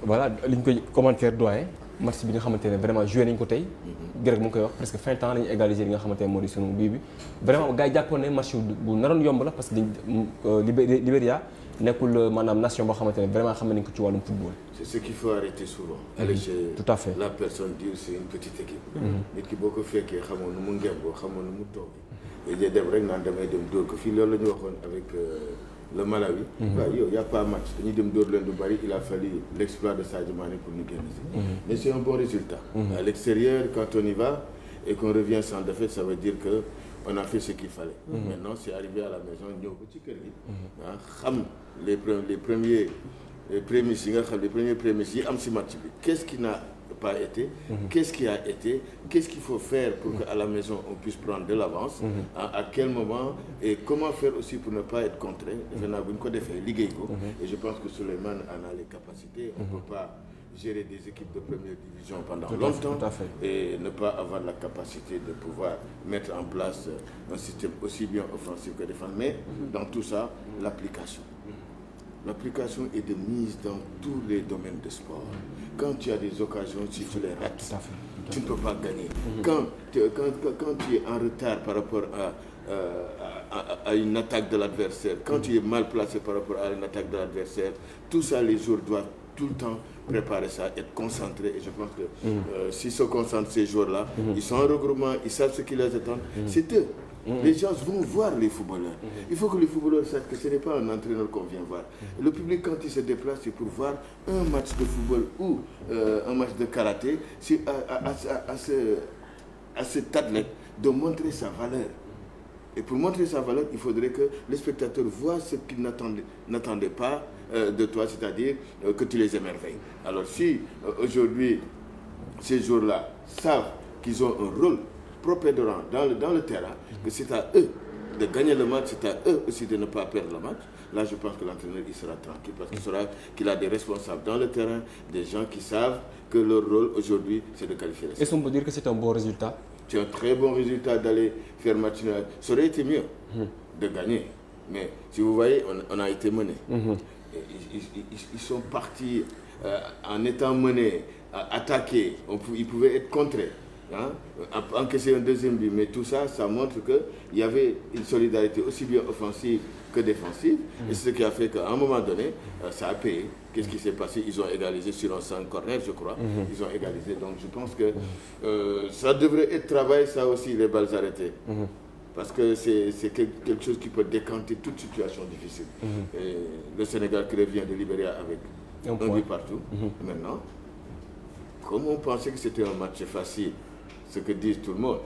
voilà li ñu koy commentaire doyen match bi nga xamante ne vraiment joué nañu ko tey. Greg mu ngi koy wax presque fin temps la ñu égaliser li nga xamante ne moo di sunu bii bi vraiment gars yi jàppoon ne match bu naroon yomb la parce que Libéria nekkul maanaam nation boo xamante ne vraiment xam nañu ko ci wàllum football. C'est ce qu'il faut arrêter souvent. aller chez tout à fait la personne dire c'est une petite équipe. nit ki boo ko fekkee xamoon nu mu ngemboo xamoon nu mu toog. et dem rek naan damay dem dóor ko fii loolu la ñu waxoon avec le Malawi. waaw yow y a pas match dañuy dem dóor leen du bari il a fallu l'exploit de Sadio Mané pour ñu génn si. mais c'est un bon résultat. à l'extérieur quand on y va et qu'on revient sans défaite ça veut dire que on a fait ce qu'il fallait. maintenant c'est arrivé à la maison ñëw ba ci kër gi. xam les premiers prémices yi nga xam les premières prémices yi am si match bi qu'est-ce qui n'a pas été. Qu'est-ce qui a été, qu'est-ce qu'il faut faire pour qu'à la maison on puisse prendre de l'avance. À quel moment et comment faire aussi pour ne pas être contraint. defe naa bu ñu ko defee liggéey ko. et je pense que Souleymane en a les capacités. on ne peut pas gérer des équipes de première division pendant longtemps et ne pas avoir la capacité de pouvoir mettre en place un système aussi bien offensif que défensif. Mais dans tout ça, l'application. L'application est de mise dans tous les domaines de sport. Quand tu as des occasions, si tu les rates, tu ne peux pas gagner. Quand tu es en retard par rapport à une attaque de l'adversaire, quand tu es mal placé par rapport à une attaque de l'adversaire, tout ça, les joueurs doivent tout le temps préparer ça, être concentrés. Et je pense que s'ils se concentrent ces jours-là, ils sont en regroupement, ils savent ce qui les attend. C'est eux. Les gens vont voir les footballeurs. Il faut que les footballeurs sachent que ce n'est pas un entraîneur qu'on vient voir. Le public, quand il se déplace, c'est pour voir un match de football ou un match de karaté, c'est à cet athlète de montrer sa valeur. Et pour montrer sa valeur, il faudrait que les spectateurs voient ce qu'ils n'attendaient pas de toi, c'est-à-dire que tu les émerveilles. Alors si aujourd'hui, ces joueurs-là savent qu'ils ont un rôle propédorant dans le terrain, que c'est à eux de gagner le match, c'est à eux aussi de ne pas perdre le match. Là, je pense que l'entraîneur il sera tranquille parce qu'il saura qu'il a des responsables dans le terrain, des gens qui savent que leur rôle aujourd'hui, c'est de qualifier les. Est-ce qu'on peut dire que c'est un bon résultat? C'est un très bon résultat d'aller faire match nul. Ça aurait été mieux de gagner. Mais si vous voyez, on a été menés. Ils sont partis en étant menés, attaqués. Ils pouvaient être contrés. Encaisser un deuxième but, mais tout ça, ça montre qu'il y avait une solidarité aussi bien offensive que défensive, et c'est ce qui a fait qu'à un moment donné, ça a payé. Qu'est-ce qui s'est passé? Ils ont égalisé sur un 5 corner, je crois. Ils ont égalisé, donc je pense que ça devrait être travaillé, ça aussi, les balles arrêtées. Parce que c'est quelque chose qui peut décanter toute situation difficile. Et le Sénégal qui revient de Libéria avec un but partout. Maintenant, comme on pensait que c'était un match facile, ce que disent tout le monde,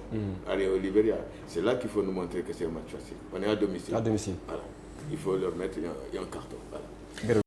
aller au Libéria, c'est là qu'il faut nous montrer que c'est un match facile. On est à domicile. À domicile. Voilà. Il faut leur mettre un carton. Voilà.